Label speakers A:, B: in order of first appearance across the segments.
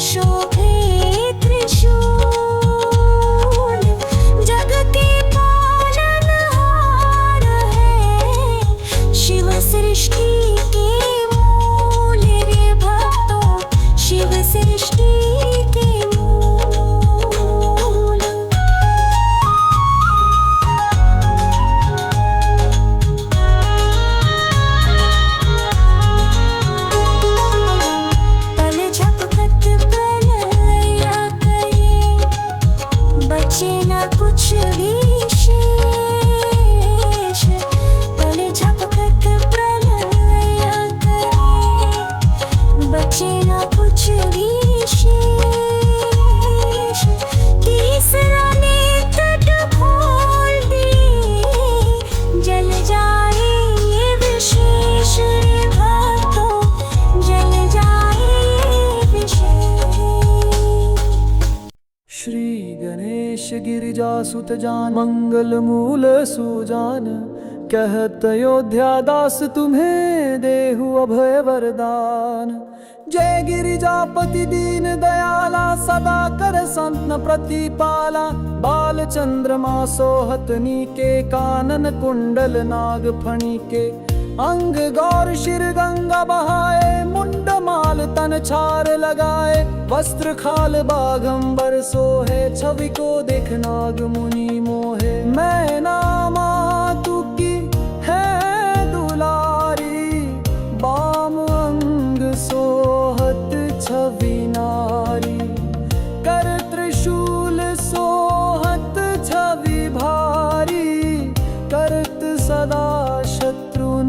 A: शोभे त्रिशूल, जग के पालनहार है, शिव सृष्टि के मूल रे भक्तों, शिव सृष्टि के मूल। तल झपकत प्रलय करे, बचे न कुछ भी शेष। तल झपकत प्रलय करे, बचे न कुछ भी शेष। तीसरा नेत्र खोल दे, जल जाए ये विशेष रे भक्तों, जल जाए विशेष।
B: श्री गणेश गिरिजासुत जान, मंगल मूल सुजान, कहत अयोध्या दास तुम्हें देहु अभय वरदान। जय गिरिजापति दीन दयाला, सदा कर संतन प्रतिपाला। बाल चंद्रमा सोहतनी के, कानन कुंडल नाग फणी के। अंग गौर शिर गंगा बहाए, मुंड माल तन छार लगाए। वस्त्र खाल बाघंबर सोहे, छवि को देख नाग मुनि मोहे। मैं नामा तू की है दुलारी, बाम अंग सोहत छवि नारी। कर त्रिशूल सोहत छवि भारी, करत सदा शत्रुन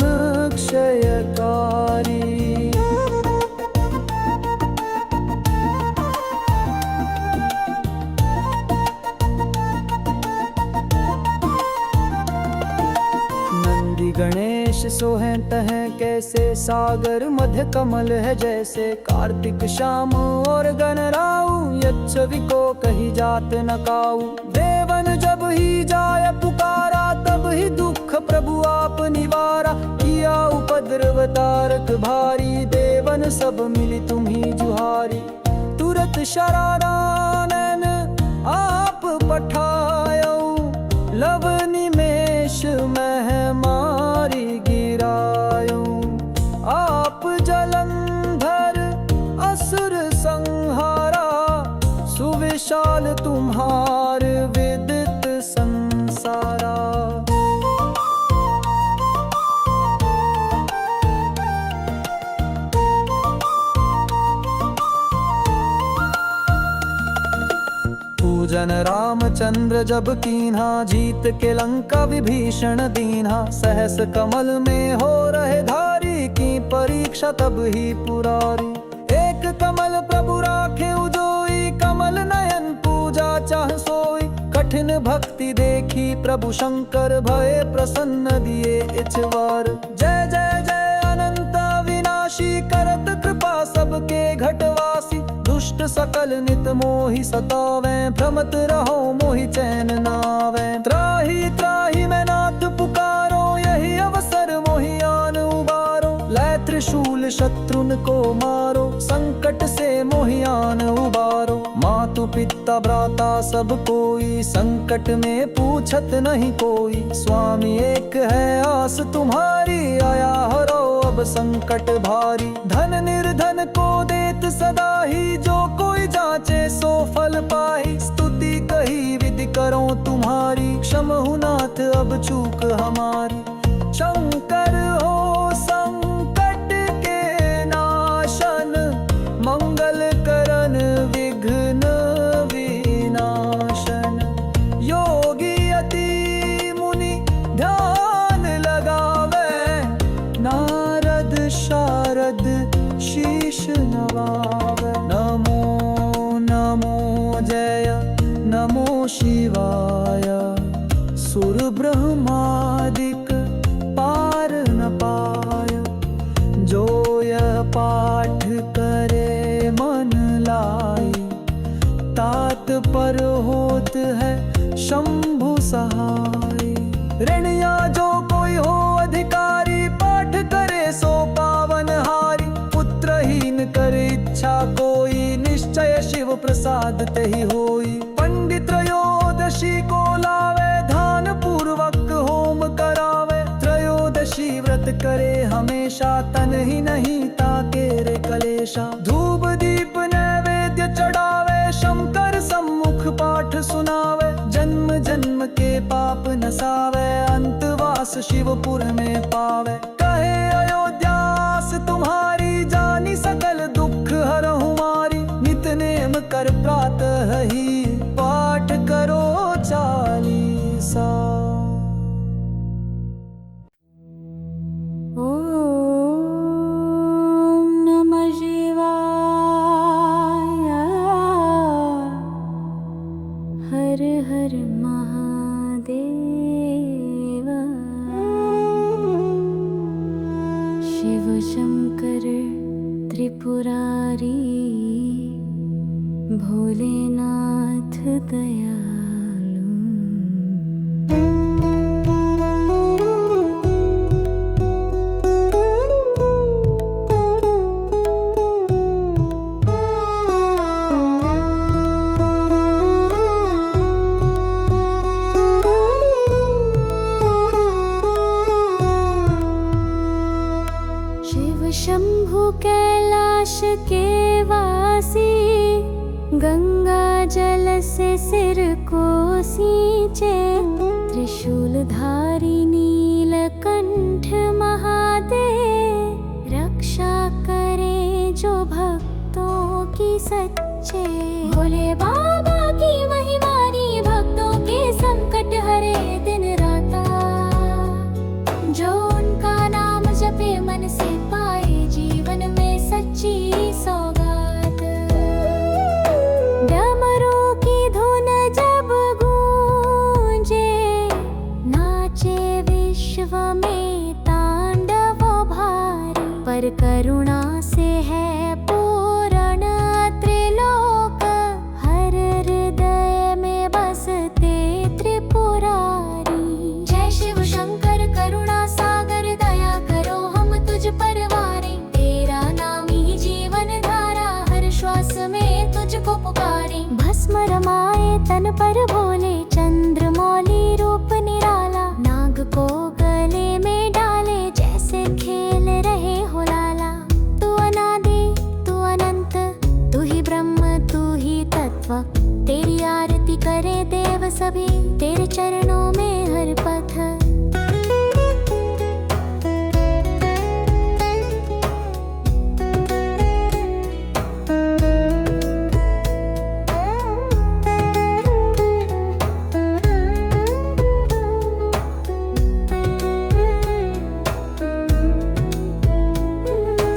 B: क्षयकारी। नंदी गणेश सोहें तहें कैसे, सागर मध्य कमल है जैसे। कार्तिक शाम और गणराऊ, यच्छवि को कही जात न काऊ। देवन जब ही जाय पुकारा, तब ही दुख प्रभु आप निवारा। किया उपद्रव तारक भारी, देवन सब मिली तुम्ही जुहारी। तुरत शरानन आप पठायो, लव निमेष मह मारी गिरायो। आप जलंधर असुर संहारा, सुविशाल तुम्हार विदित संसारा। पूजन रामचंद्र जब कीन्हा, जीत के लंका विभीषण दीन्हा। सहस कमल में हो रहे धारी, की परीक्षा तब ही पुरारी। एक कमल प्रभु राखे उजोई, कमल नयन पूजा चाह सोई। कठिन भक्ति देखी प्रभु शंकर, भय प्रसन्न दिए इछवार। जय जय जय अनंत विनाशी, करत कृपा सबके घटवासी। दुष्ट सकल नित मोहि सतावे, भ्रमत रहो मोहि चैन नावे। त्राहि त्राहि मैं नाथ पुकारो, यही अवसर मोहि आन उबारो। लै त्रिशूल शत्रुन को मारो, संकट से मोहि आन उबारो। मातु पिता भ्राता सब कोई, संकट में पूछत नहीं कोई। स्वामी एक है आस तुम्हारी, आया हरो अब संकट भारी। धन निर्धन को देत सदा ही, जो कोई जाचे सो फल पाही। स्तुति कही विधि करो तुम्हारी, क्षमहु नाथ अब चूक हमारी। शंकर हो संकट के नाशन, मंगल करन विघ्न विनाशन। योगी अति मुनि ध्यान लगावे, नारद शारद शीश नवावे। नमो नमो जय नमो शिवाय, सुर ब्रह्मादिक पार न पाय। जो यह पाठ करे मन लाई, तात पर होत है शंभु सहाय। ऋणिया जो कोई हो अधिकारी, पाठ करे सो पावन हारी। पुत्रहीन कर इच्छा कोई, निश्चय शिव प्रसाद ते ही होई। पंडित त्रयोदशी को लावे, ध्यान पूर्वक होम करावे। त्रयोदशी व्रत करे हमेशा, तन ही नहीं ताके रे कलेशा। धूप दीप नैवेद्य चढ़ावे, शंकर सम्मुख पाठ सुनावे। जन्म जन्म के पाप नसावे, अंतवास शिवपुर में पावे। कहे अयोध्यास तुम्हारी, जानी सकल दुख हरहु मारी। नित नेम कर प्रातः ही, पाठ करो चालीसा।
A: ओम नमः शिवाय। हर हर महादेव। शिव शंकर त्रिपुरारी, भोलेनाथ दयालु। शिव शंभु कैलाश के वासी, गंगा जल से सिर को सींचे। त्रिशूलधारी नीलकंठ महादेव, रक्षा करे जो भक्तों की सच्चे। भोले बाबा की महिमानी, भक्तों के संकट हरे दिन राता। जो उनका नाम जपे मन से, पाए जीवन में सच्ची सौगात। डमरू की धुन जब गूंजे, नाचे विश्व में तांडव भारी। पर करुणा से है पूर्ण त्रिलोक, हर हृदय में बसते त्रिपुरारी। जय शिव शंकर करुणा सागर, दया करो हम तुझ पर वारे। तेरा नाम ही जीवन धारा, हर श्वास में तुझको पुकारे। भस्म रमाए तन पर भोले, चंद्रमौली रूप निराला। नाग को गले में डाले, जैसे खेल रहे हो लाला। तू अनादि तू अनंत, तू ही ब्रह्म तू ही तत्व। तेरी आरती करे देव सभी, तेरे चरणों में हर पथ।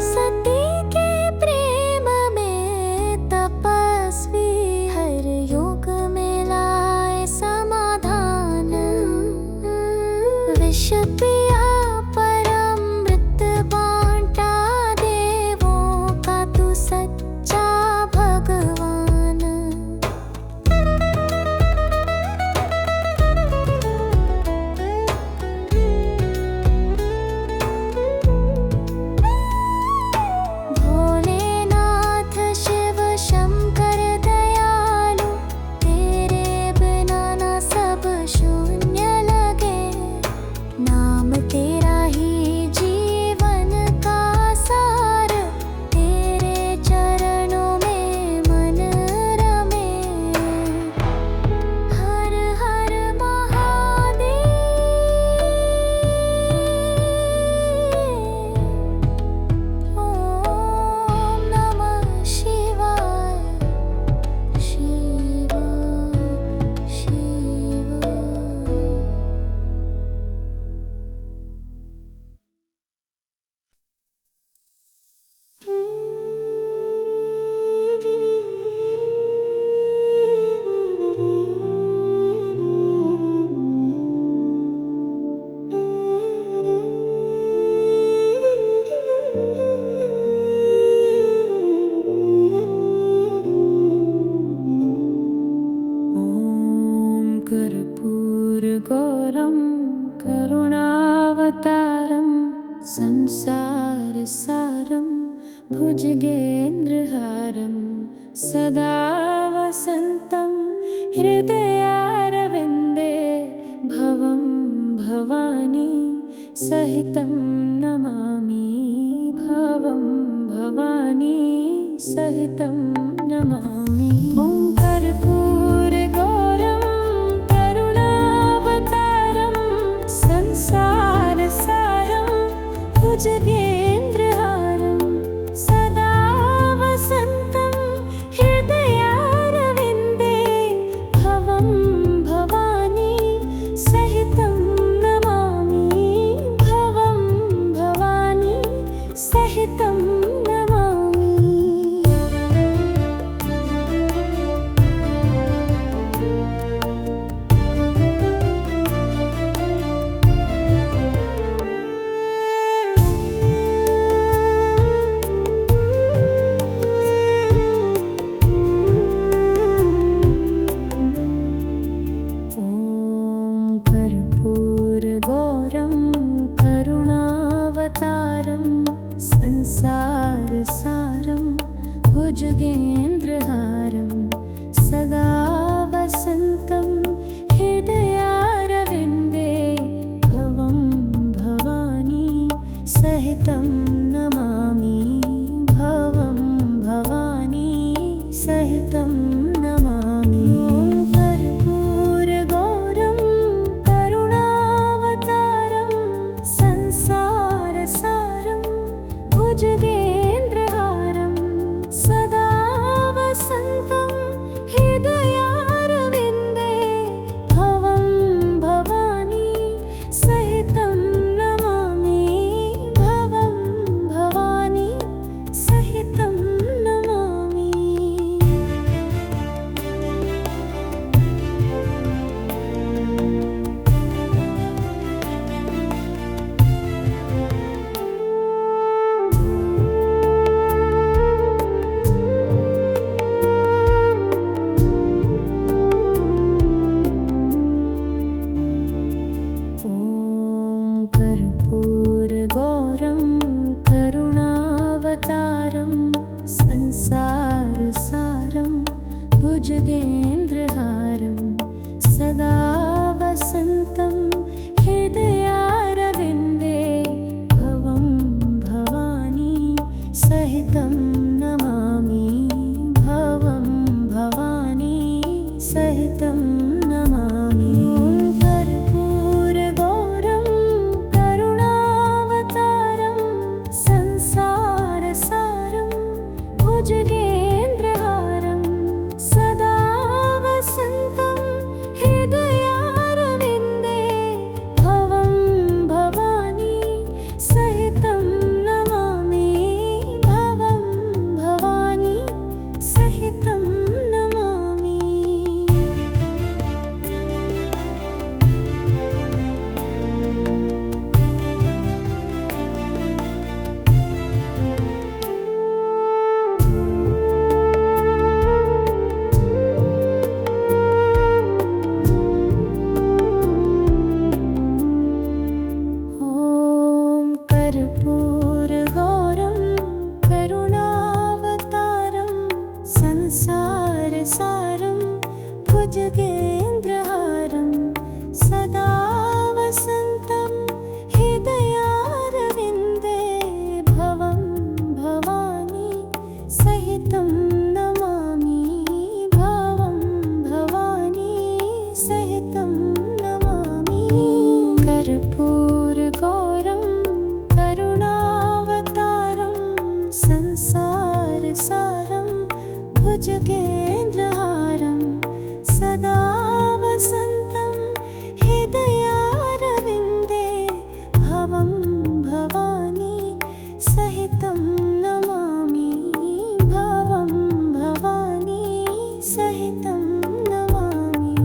A: सती के प्रेम में तपस्वी, हर युग में लाए समाधान। विष पिया परमृत बांटा, देवों का तू सच्चा भगवान। भोलेनाथ शिव शंकर दयालु, तेरे बिना ना सब शून्य लगे। नाम तेरा ही जीवन का सार, तेरे चरणों में मन रमे। हर हर महादेव। ओम नमः शिवाय। शिव शिव। ओम कर्पूर गौरम करुणावतारम, संसार सारम भुजगेन्द्रहारम, सदा वसन्तं हृदयारविन्दे भवं भवानी सहितं नमामि भवं भवानी सहितं नमामि ॐ कर्पूरगौरं करुणावतारं संसारसारं भुजगेन्द्रहारं सदा वसन्तं हृदयारविन्दे भवं भवानी सहितं नमामि भवं भवानी सहितं संसारसारं भुजगेन्द्रहारं सदा वसन्तं हृदयारविन्दे भवं भवानी सहितं नमामि भवं भवानी सहितं नमामि कर्पूरगौरं करुणावतारं संसारसारं भुजगेन्द्रहारं सदा वसन्तं हृदयारविन्दे भवं भवानी सहितं नमामि भवं भवानी सहितं नमामि ॐ कर्पूरगौरं करुणावतारं संसारसारं भुजगेन्द्रहारं सदा वसन्तं हृदयारविन्दे भवं भवानी सहितं नमामि भवं भवानी सहितं नमामि कर्पूरगौरं करुणावतारं संसारसारं भुजगेन्द्रहारं सदा वसन्तं हृदयारविन्दे भवं भवानी सहितं नमामि भवं भवानी सहितं नमामि ॐ कर्पूरगौरं करुणावतारं संसारसारं भुजगेन्द्रहारं सदा वसन्तं हृदयारविन्दे भवं भवानी सहितं नमामि भवं भवानी सहितं नमामि कर्पूरगौरं करुणावतारं संसारसारं भुजगेन्द्रहारं सदा वसन्तं हृदयारविन्दे भवं भवानी सहितं नमामि भवं भवानी सहितं नमामि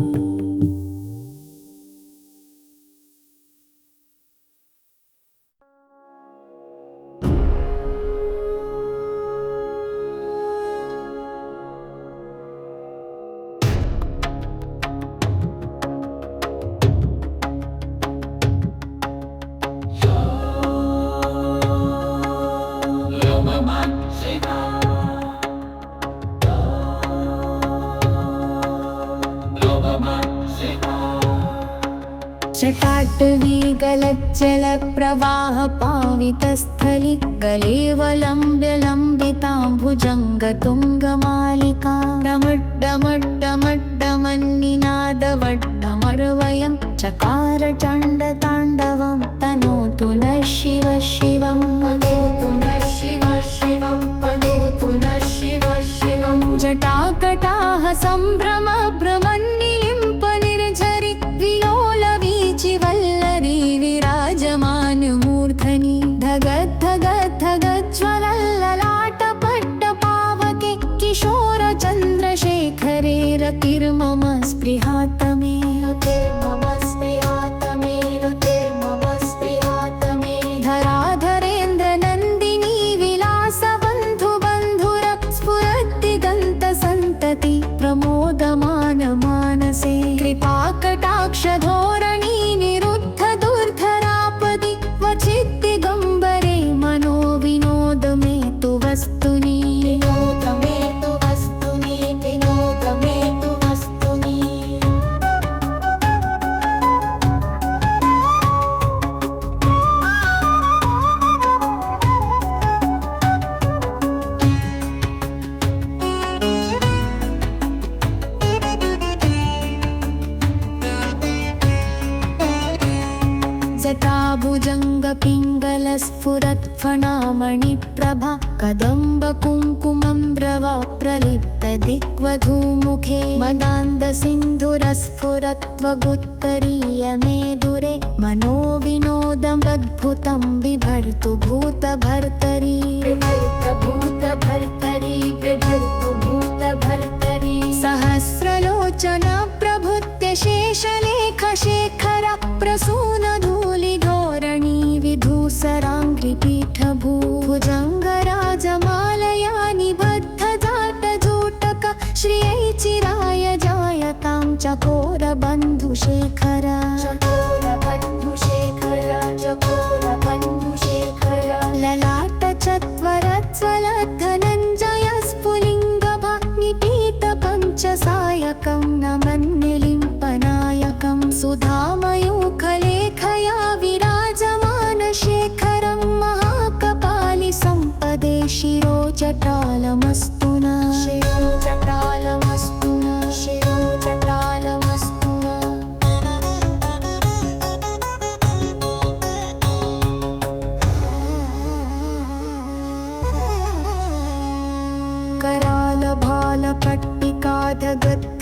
A: शटाटवी गलज्जल प्रवाह पावितस्थलि गलेवलम्ब्य लम्बितां भुजङ्गतुङ्गमालिका डमड्डमड्डमड्डमन्निनादवड्डमर्वयं चकार चण्डताण्डवं तनोतु नः शिव शिवं तनोतु नः शिव शिवं तनोतु नः शिव शिवं जटाकटाः सम्भ्रम भ्रमन्निलिम्प निर्झरि विलोलवीचिवल्लरी विराजमान मूर्धनि धगद्धगद्धगज्ज्वलल्ललाटपट्टपावके किशोर चन्द्रशेखरे रतिर्मम स्पृहातमे रतिर्मम स्पृहातमे रतिर्मम स्पृहातमे धराधरेन्द्र नन्दिनी विलासबन्धु बन्धुर स्फुरद्दिगन्तसन्तति प्रमोदमान मानसे कृपाकटाक्षधोरणी निरुद्ध दुर्धरापदि क्वचिद्दिगम्बरे मनो विनोद मे तु वस्तुनि विनोद मे तु वस्तुनि विनोद मे तु वस्तुनि जटाभुजङ्गपिङ्गलस्फुरत्फणामणिप्रभा कदम्बकुङ्कुमं ब्रवा प्रलिप्तदिग्वधूमुखे मदान्दसिन्धुरस्फुरत्वगुत्तरीयमेदुरे मनो विनोदमद्भुतं बिभर्तु भूतभर्तरी भूतभर्तरी बिभर्तु भूतभर्तरी सहस्रलोचना प्रभुत्य शेषलेखशेखर प्रसूनधूलिधोरणी विधूसराङ्घ्रिपीठभुजङ्गराजमालया निबद्धजाटजूटक श्रियै चिराय जायतां चकोरबन्धुशेखर चकोरबन्धुशेखर चकोरबन्धुशेखर ललाटचत्वरज्ज्वलधनञ्जय स्फुलिङ्गभग्निपीतपञ्चसायकं नमन्निलिम्पनायकं सुधामयूखलेखया विराजमानशेखरं महाकपालि सम्पदे शिरोजटालमस्तु न शिरोजटालमस्तु न शिरोजटालमस्तु न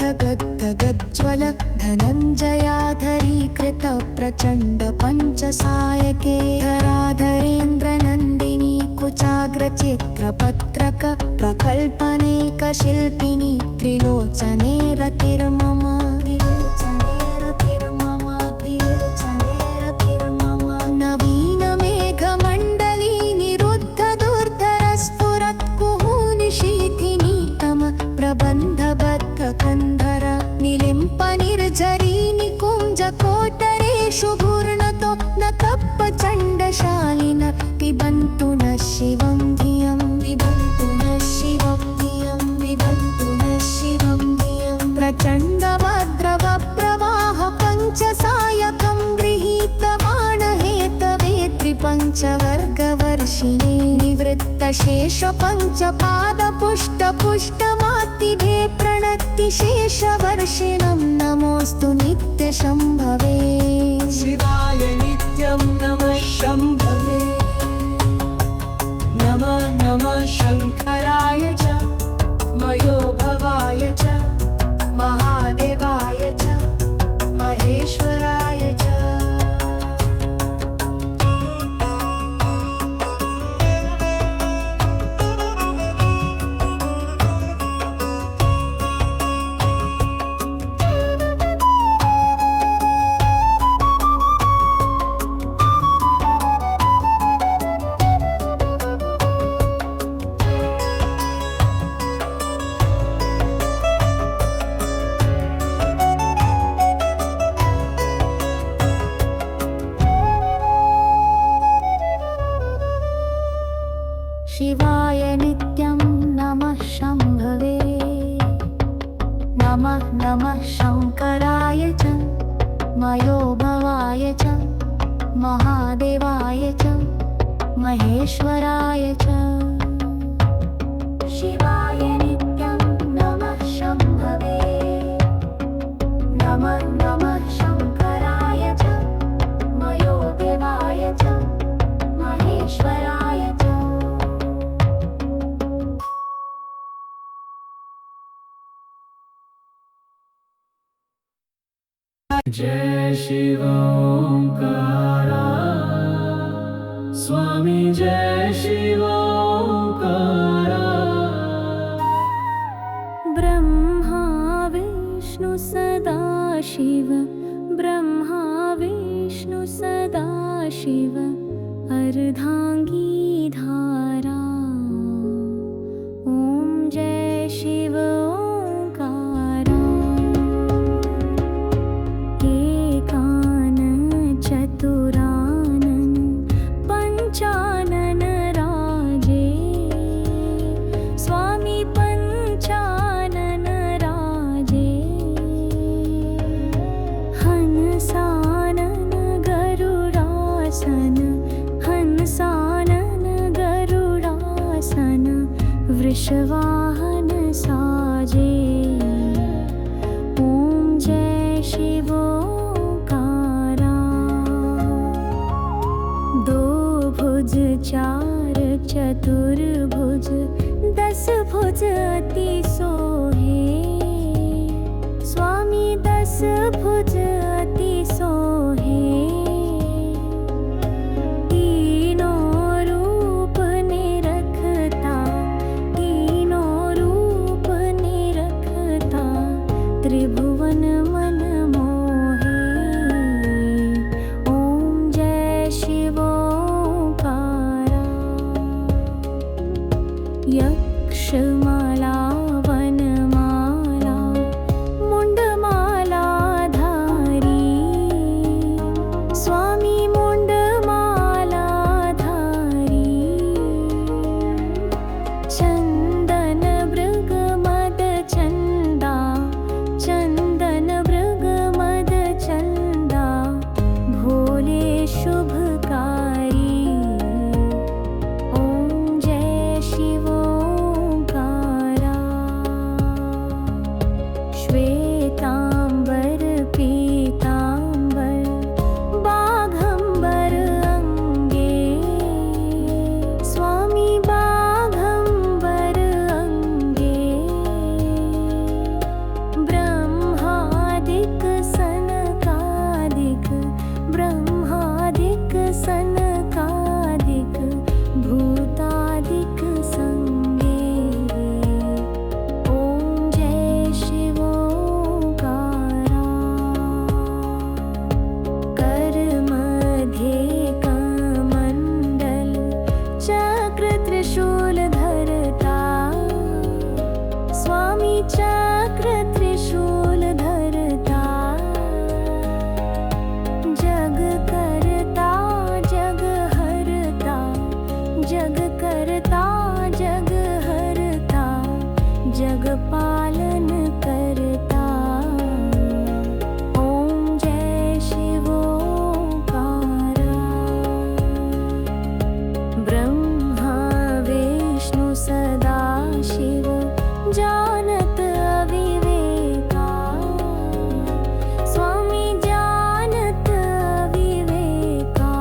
A: करालभालपट्टिकाधगद्धगद्धगज्ज्वल धनञ्जयाधरीकृत प्रचण्ड पञ्चसायके धराधरेन्द्र नन्दिनी कुचाग्रचित्रपत्रक प्रकल्पनेकशिल्पिनी त्रिलोचने रतिर्मम त्रिलोचने रतिर्मम त्रिलोचने रतिर्मम नवीनमेघमण्डली निरुद्ध दुर्धरस्फुरत्कुहूनिशीथिनीतम प्रबन्धबद्धकन्धर निलिम्पनिर्झरी निकुञ्जकोटरेषु घूर्णतो न कप्पचण्डशालिन पिबन्तु नः शिवं धियं पिबन्तु नः शिवं धियं पिबन्तु नः शिवं धियं प्रचण्डवद्रवप्रवाह पञ्चसायकं गृहीतवाणहेतवे त्रिपञ्चवर्गवर्षिणे निवृत्तशेषपञ्चपादपुष्टपुष्टमातिभे प्रणति शेषवर्षिणं नमोऽस्तु नित्यशम्भवे
B: शिवाय नित्यं नमः शम्भवे नमः नमः शङ्कराय च मयोभवाय च महादेवाय च महेश्वराय च
A: नमः नमः शंकराय च मयोभवाय च महादेवाय च महेश्वराय च शिवाय नित्यं नमः शंभवे नमः नमः शंकराय च मयोदेवाय च महेश्वराय च
C: जय शिव ओंकारा स्वामी जय शिव ओंकारा
A: ब्रह्मा विष्णु सदा शिव ब्रह्मा विष्णु सदा शिव अर्धांगी धारा ओम जय शिव ओंकारा एकानन चतुरानन पंचानन राजे स्वामी पंचानन राजे हंसानन गरुडासन हंसानन गरुडासन वृषवाहन साजे ओम जय शिव ओंकारा दो भुज चार चतुर्भुज 10 भुज अति सोहे स्वामी 10 भुज अति सोहे तीनों रूप निरखता तीनों रूप निरखता त्रिभुवन मन मोहे ओम जय शिव ओंकारा यक्षमाला वनमाला मुंडमाला धारी स्वामी मुंडमाला धारी चंदन मृग मद चंदा चंदन मृग मद चंदा भोले शुभकारी ओम जय शिव ओंकारा श्वेतांबर पीतांबर बाघंबर अंगे स्वामी बाघंबर अंगे ब्रह्मादिक सनकादिक ब्रह्मादिक सनकादिक भूतादिक संगे ओम जय शिव ओंकारा कर मध्ये कमंडल चक्र त्रिशूल धरता स्वामी चक्र त्रिशूल धरता जग करता जग हरता जग करता जग हरता जग पालन करता ओम जय शिव ओंकारा ब्रह्मा विष्णु सदा शिव जानत अविवेका स्वामी जानत अविवेका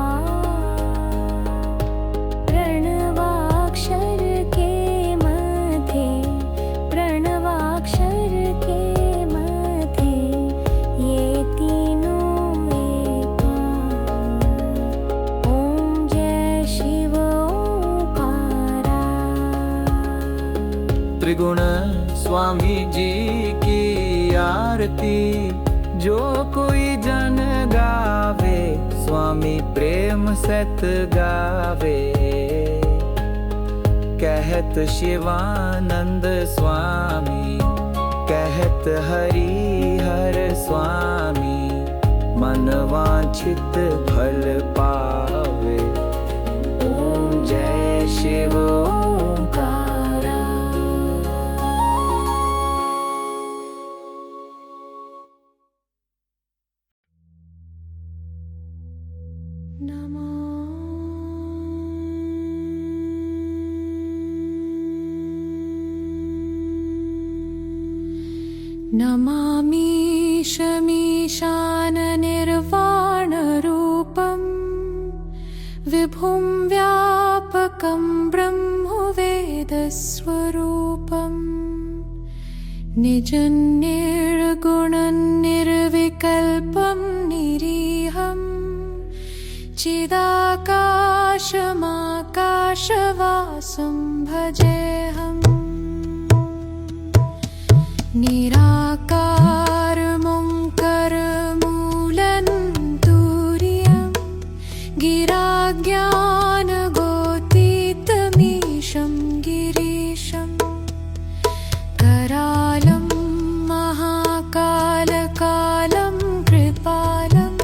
A: प्रणवाक्षर के मथे प्रणवाक्षर के मथे ये तीनों एका ओम जय शिव ओंकारा
B: त्रिगुण स्वामी जी की आरती जो कोई जन गावे स्वामी प्रेम सत गावे कहत शिवानंद स्वामी कहत हरि हर स्वामी मन वांछित फल पावे ओम जय शिव ओंकारा
A: नमामि शमीशाननिर्वाणरूपं विभुं व्यापकं ब्रह्मवेदस्वरूपम् निजं निर्गुणं निर्विकल्पं निरीहं चिदाकाशमाकाशवासं भजेऽहम् निराकारमोङ्कारमूलं तुर्यं गिराज्ञानगोतीतमीशं गिरीशं करालं महाकालकालं कृपालं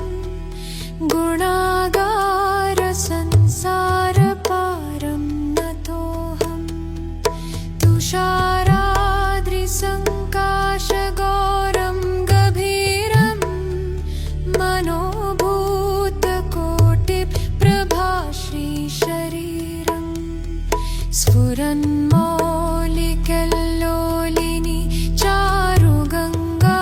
A: गुणागारसंसारपारं नतोऽहं तुषाराद्रिसङ्काशगौरं गभीरं मनोभूतकोटिप्रभाश्रीशरीरं स्फुरन्मौलिकल्लोलिनी चारुगङ्गा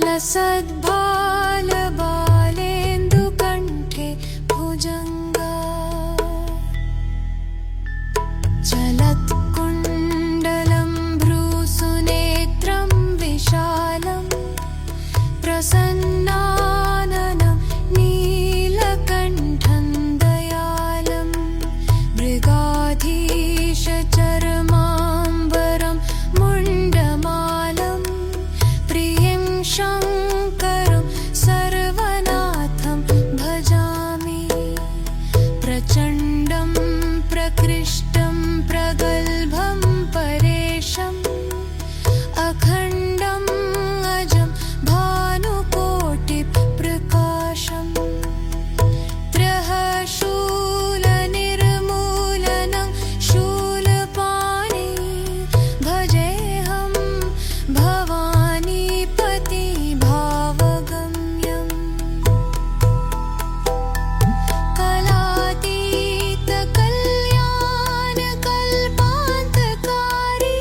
A: लसद्भालबालेन्दुकण्ठे भुजङ्गा चलत्कुण्डलं भ्रूसुनेत्रं विशालं प्रसन्नाननं नीलकण्ठं दयालं मृगाधीशचर्माम्बरं मुण्डमालं प्रियं शङ्करं सर्वनाथं भजामि प्रचण्डं प्रकृष्टं प्रगल्भं परेशम् अखण्डम् अजं भानुकोटिप्रकाशम् त्रयशूलनिर्मूलनं शूलपाणि भजेऽहं भवानीपति भावगम्यम् कलातीतकल्याणकल्पान्तकारी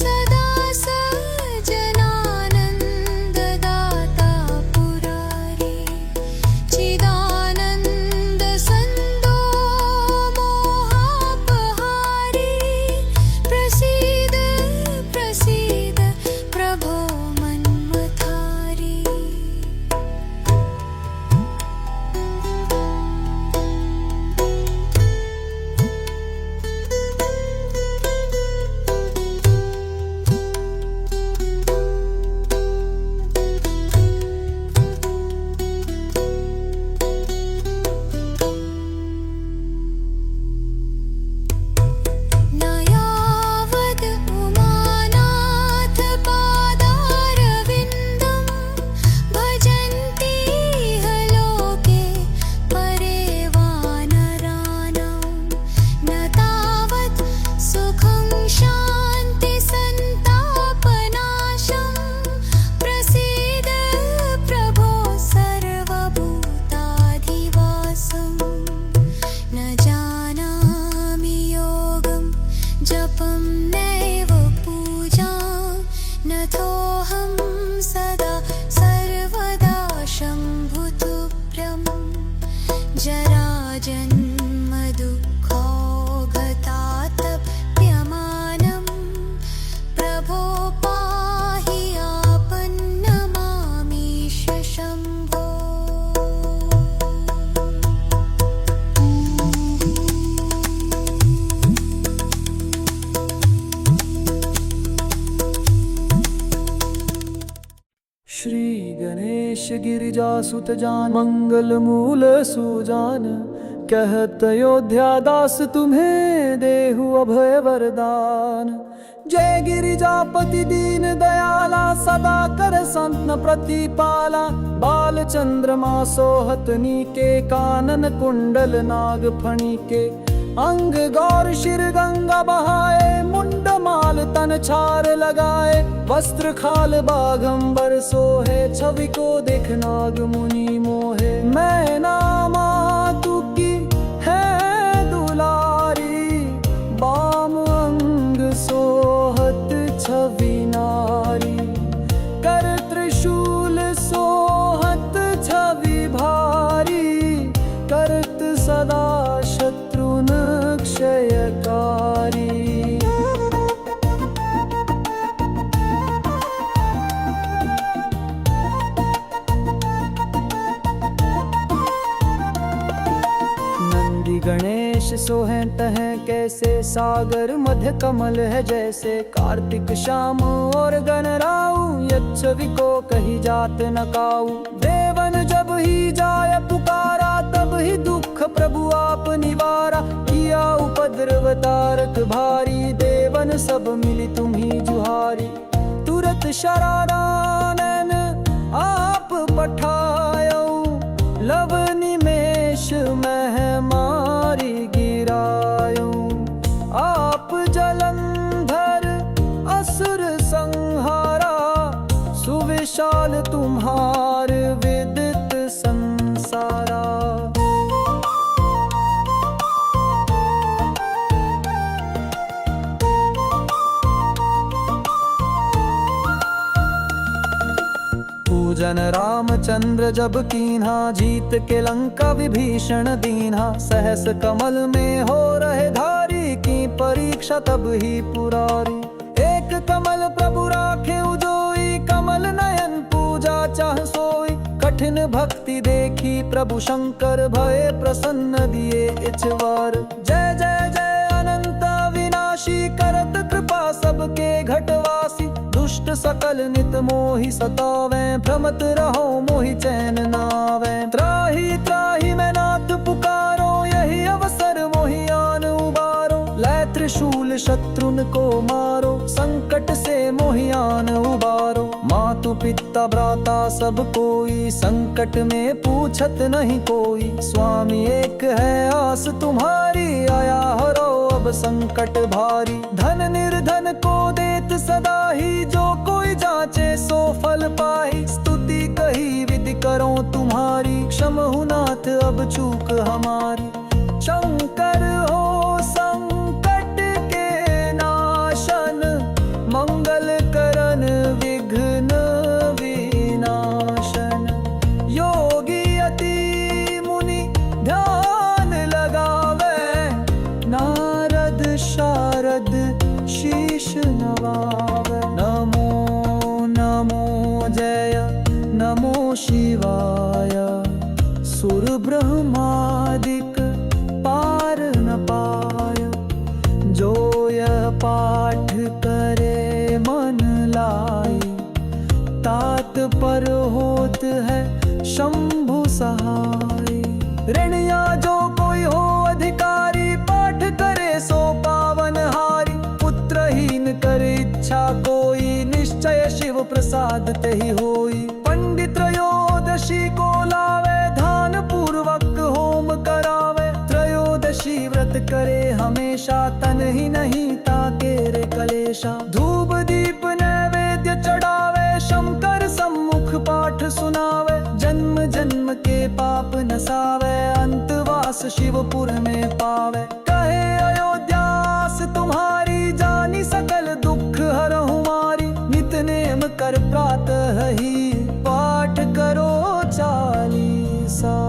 A: सदा सज्जनानन्ददाता पुरारी चिदानन्दसन्दो मोहापहारी प्रसीद प्रसीद प्रभो मन्मथारी न यावद् उमानाथ पादारविन्दं भजन्ति इह लोके परे वानराणां न तावत् सुखं शान्तिसन्तापनाशं प्रसीद प्रभो सर्वभूताधिवासम् न जानामि योगं जपं नैव पूजां नथोऽहं सदा सर्वदा शम्भुतुभ्यं जराजन्मदुःखौघतातप्यमानं प्रभो पाहि आपन्नमामीश शम्भो
B: श्री गणेश गिरिजासुत जान मंगल मूल सुजान कहत अयोध्या दास तुम्हें देहु अभय वरदान। जय गिरिजापति दीन दयाला सदा कर संतन प्रतिपाला बाल चंद्रमा सोहत नीके कानन कुंडल नाग फणी के अंग गौर शिर गंगा बहाए मुंड माल तन छार लगाए वस्त्र खाल बाघंबर सोहे छवि को देख नाग मुनि मोहे मैं नामा तू की है दुलारी बाम अंग सोहत छवि नारी। सो हैं तहें कैसे, सागर मध्य कमल है जैसे। कार्तिक श्याम और गणराऊ, यच्छवी को कही जात न काऊ। देवन जब ही जाय पुकारा, तब ही दुख प्रभु आप निवारा। किया उपद्रव तारक भारी, देवन सब मिली तुम्ही जुहारी। तुरत शरारानन आप पठायो, लव निमेष मह मारी गिरायो। आप जलंधर असुर संहारा, सुविशाल तुम्हार विदित संसारा। पूजन रामचंद्र जब कीन्हा, जीत के लंका विभीषण दीन्हा। सहस कमल में हो रहे धारी, की परीक्षा तब ही पुरारी। एक कमल प्रभु राखे उजोई, कमल नयन पूजा चाह सोई। कठिन भक्ति देखी प्रभु शंकर, भय प्रसन्न दिए इछवार। जय जय जय अनंत विनाशी, करत कृपा सबके घटवासी। दुष्ट सकल नित मोहि सतावे, भ्रमत रहो मोहि चैन नावे। त्राहि त्राहि मैं नाथ पुकारो, यही अवसर मोहि आन उबारो। लै त्रिशूल शत्रुन को मारो, संकट से मोहि आन उबारो। मातु पिता भ्राता सब कोई, संकट में पूछत नहीं कोई। स्वामी एक है आस तुम्हारी, आया हरो अब संकट भारी। धन निर्धन को देत सदा ही, जो कोई जाचे सो फल पाही। स्तुति कही विधि करो तुम्हारी, क्षमहु नाथ अब चूक हमारी। शंकर हो संकट के नाशन, मंगल करन विघ्न विनाशन। योगी अति मुनि ध्यान लगावे, नारद शारद शीश नवावे। नमो नमो जय नमो शिवाय, सुर ब्रह्मादिक पार न पाय। जो यह पाठ करे मन लाई, तात पर होत है शंभु सहाय। ऋणिया जो कोई हो अधिकारी, पाठ करे सो पावन हारी। पुत्रहीन कर इच्छा कोई, निश्चय शिव प्रसाद तेहि होई। पंडित त्रयोदशी को लावे, ध्यान पूर्वक होम करावे। त्रयोदशी व्रत करे हमेशा, तन ही नहीं ताके रे कलेशा। धूप दीप नैवेद्य चढ़ावे, शंकर सम्मुख पाठ सुनावे। जन्म जन्म के पाप नसावे, अंतवास शिवपुर में पावे। कहे अयोध्यास तुम्हारी, जानी सकल दुख हरहु मारी। नित नेम कर प्रातः ही, पाठ करो चालीसा।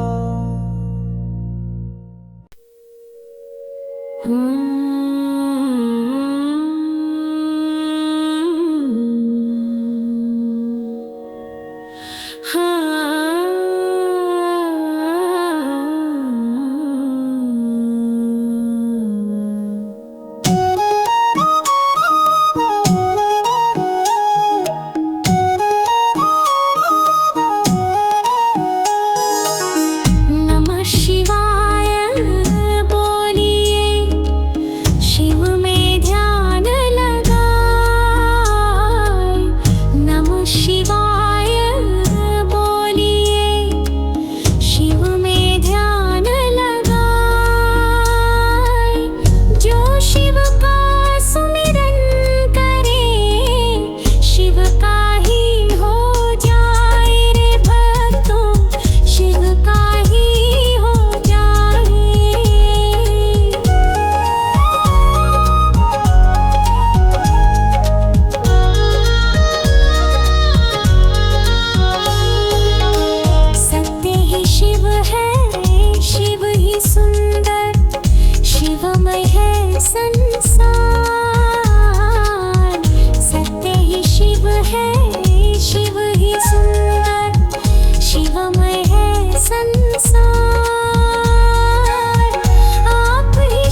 A: शिवमय है संसार, आप ही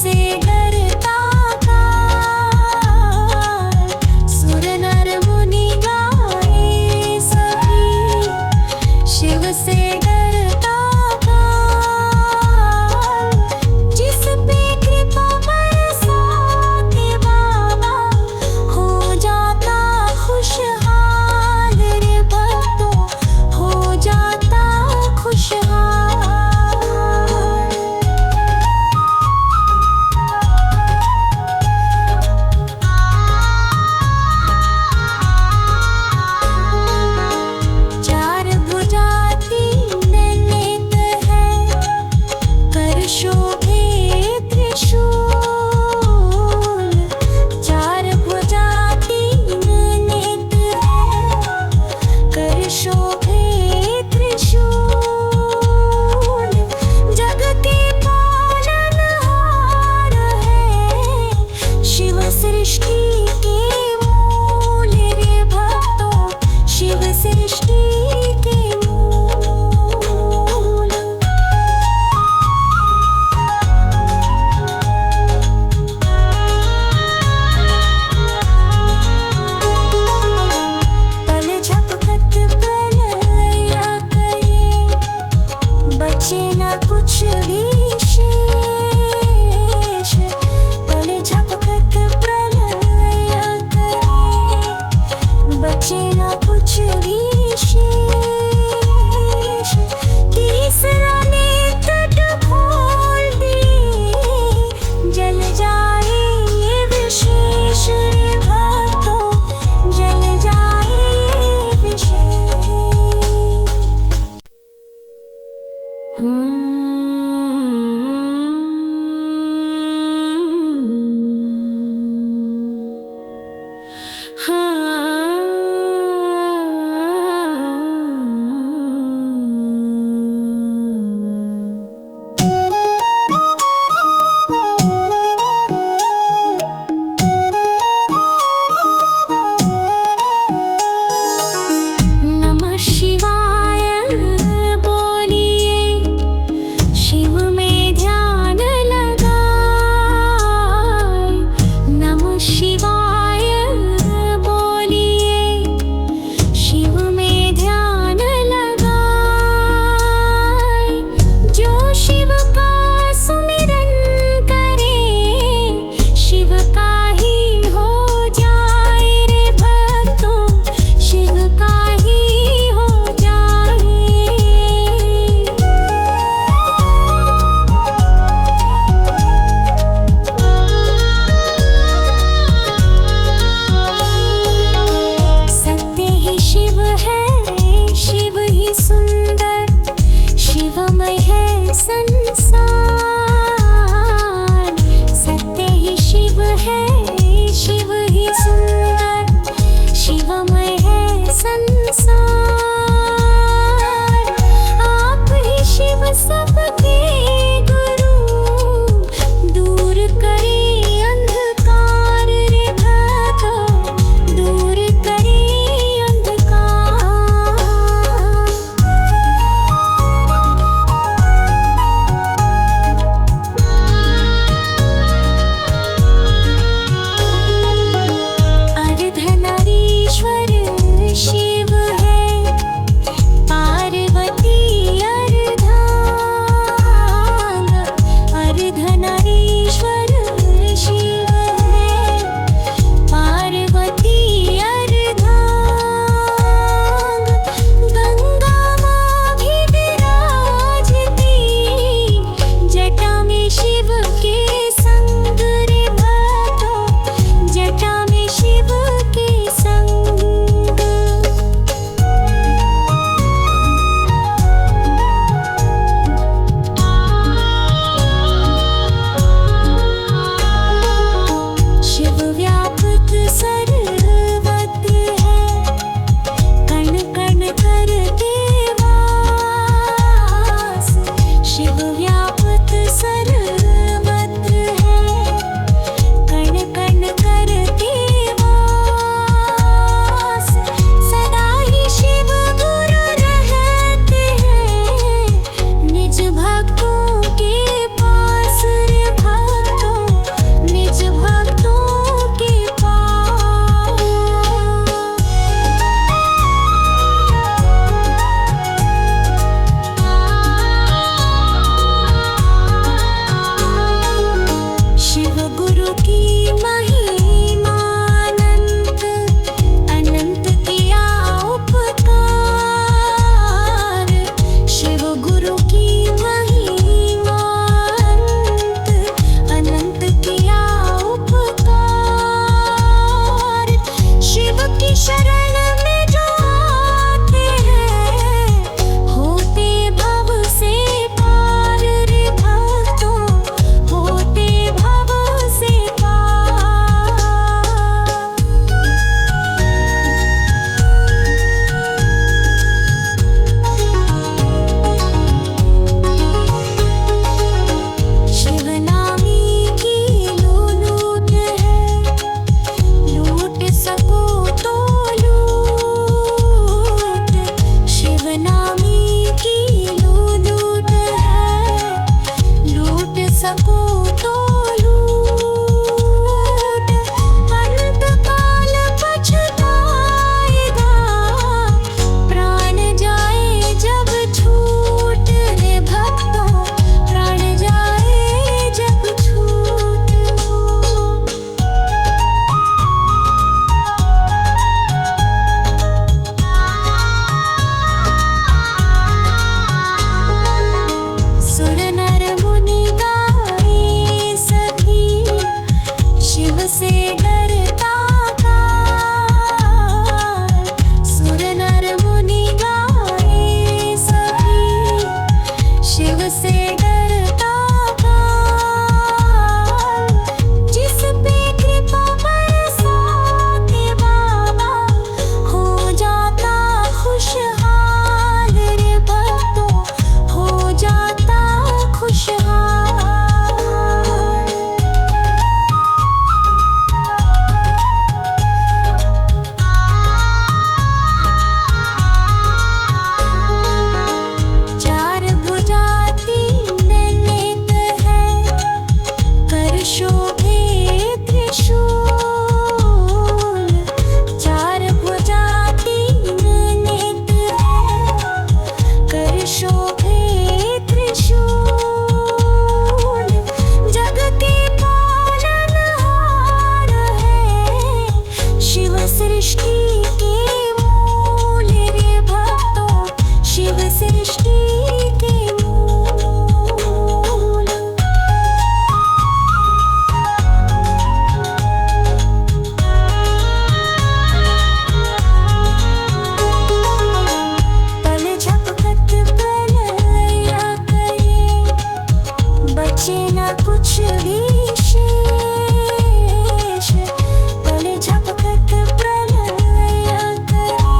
A: से डरता काल, सुर नर मुनि गाए सभी, शिव से डरता काल, जिस पे कृपा बरसाते बाबा, हो जाता खुशहाल रे भक्तों, हो जाता खुशहाल। शोभे त्रिशूल, चार भुजा तीन नेत्र है, कर शोभे त्रिशूल, जग के पालनहार है, शिव सृष्टि के मूल रे भक्तों, शिव सृष्टि के मूल। पल झपकत प्रलय करे, बचे न कुछ विशेष, पल झपकत प्रलय करे,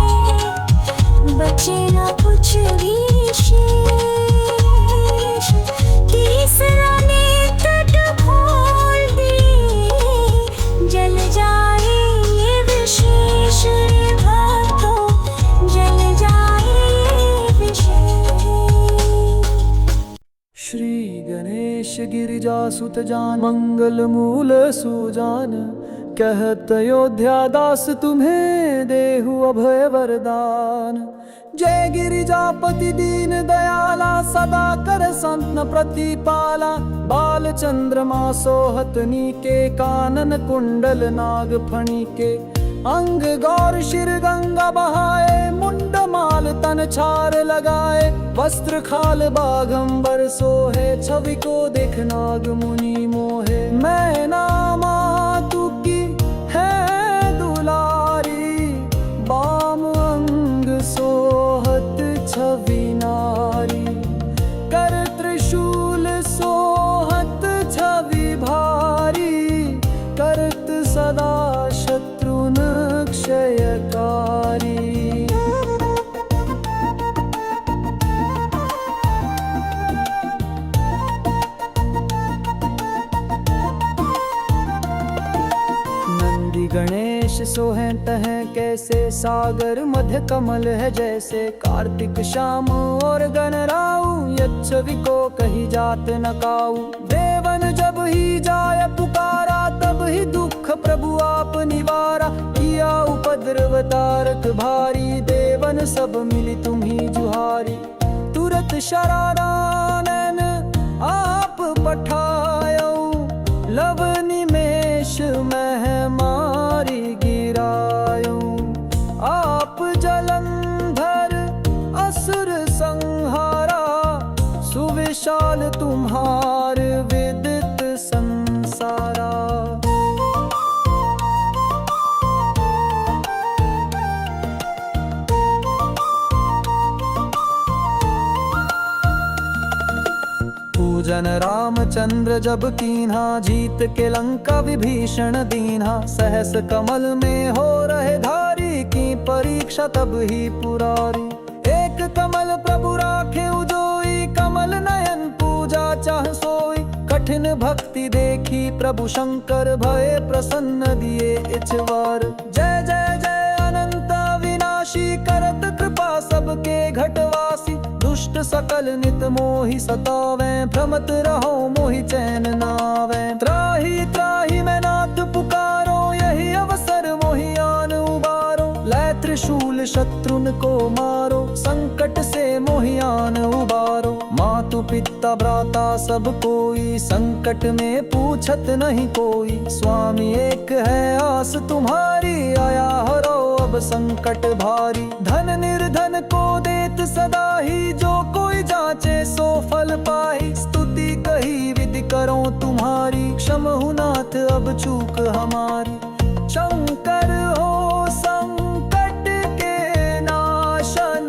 A: बचे न कुछ विशेष, तीसरा नेत्र खोल दे, जल जाए ये विशेष रे भक्तों, जल जाए ये विशेष।
B: श्री गणेश गिरिजासुत जान, मंगल मूल सुजान, कहत अयोध्या दास तुम्हें देहु अभय वरदान। जय गिरिजापति दीन दयाला, सदा कर संतन प्रतिपाला, बाल चंद्रमा सोहत नीके, कानन कुंडल नाग फणी के, अंग गौर शिर गंगा बहाए, मुंड माल तन छार लगाए, वस्त्र खाल बाघंबर सोहे, छवि को देख नाग मुनि मोहे। मैं नामा तू की है दुलारी, बाम अंग सोहत छवि नारी, कर त्रिशूल सोहत छवि भारी, करत सदा शत्रुन क्षयकारी। नंदी गणेश सोहें तहें कैसे, सागर मध्य कमल है जैसे, कार्तिक शाम और गणराऊ, यच्छवि को कही जात न काऊ। देवन जब ही जाय पुकारा, तब ही दुख प्रभु आप निवारा, किया उपद्रव तारक भारी, देवन सब मिली तुम्ही जुहारी। तुरत शरारानन आप पठायो, लव निमेष मह मारी गिरायो, आप जलंधर असुर संहारा, सुविशाल तुम्हार विदित संसारा। पूजन रामचंद्र जब कीन्हा, जीत के लंका विभीषण दीन्हा, सहस कमल में हो रहे धारी, की परीक्षा तब ही पुरारी। एक कमल प्रभु राखे उजोई, कमल नयन पूजा चाह सोई, कठिन भक्ति देखी प्रभु शंकर, भय प्रसन्न दिए इछवार। जय जय जय अनंत विनाशी, करत कृपा सबके घटवासी, दुष्ट सकल नित मोहि सतावें, भ्रमत रहो मोहि चैन नावें। त्राहि त्राहि मैं नाथ पुकारो, यही अवसर मोहि आन उबारो, लै त्रिशूल शत्रुन को मारो, संकट से मोहि आन उबारो। मातु पिता भ्राता सब कोई, संकट में पूछत नहीं कोई, स्वामी एक है आस तुम्हारी, आया हरो अब संकट भारी। धन निर्धन को देत सदा ही, जो कोई जाचे सो फल पाई, स्तुति कही विधि करो तुम्हारी, क्षमहु नाथ अब चूक हमारी। शंकर हो संकट के नाशन,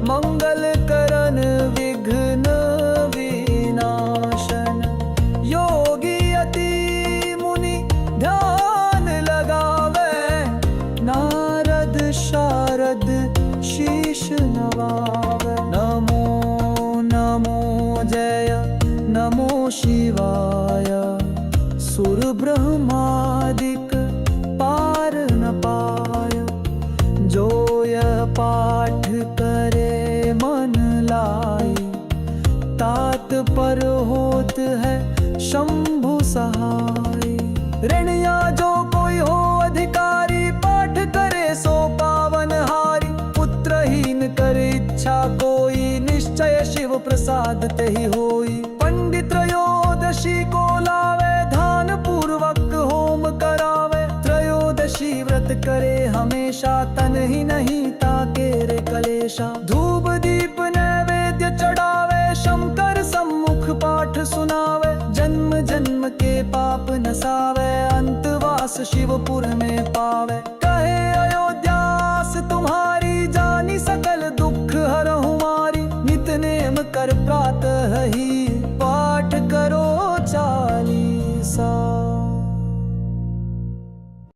B: मंगल करन विघ्न विनाशन, योगी अति मुनि ध्यान लगावे, नारद शारद शीश नवावे। नमो नमो जय नमो शिवाय, सुर ब्रह्मादिक पार न पाय, जो यह पाठ करे मन लाई, तात पर होत है शंभु सहाय। ते ही होई। पंडित त्रयोदशी को लावे, ध्यान पूर्वक होम करावे। त्रयोदशी व्रत करे हमेशा, तन ही नहीं ताके रे कलेशा। धूप दीप नैवेद्य चढ़ावे, शंकर सम्मुख पाठ सुनावे। जन्म जन्म के पाप नसावे, अंतवास शिवपुर में पावे। कहे अयोध्यास तुम्हारी, जानी सकल दुख हरहु मारी। नित नेम कर प्रातः ही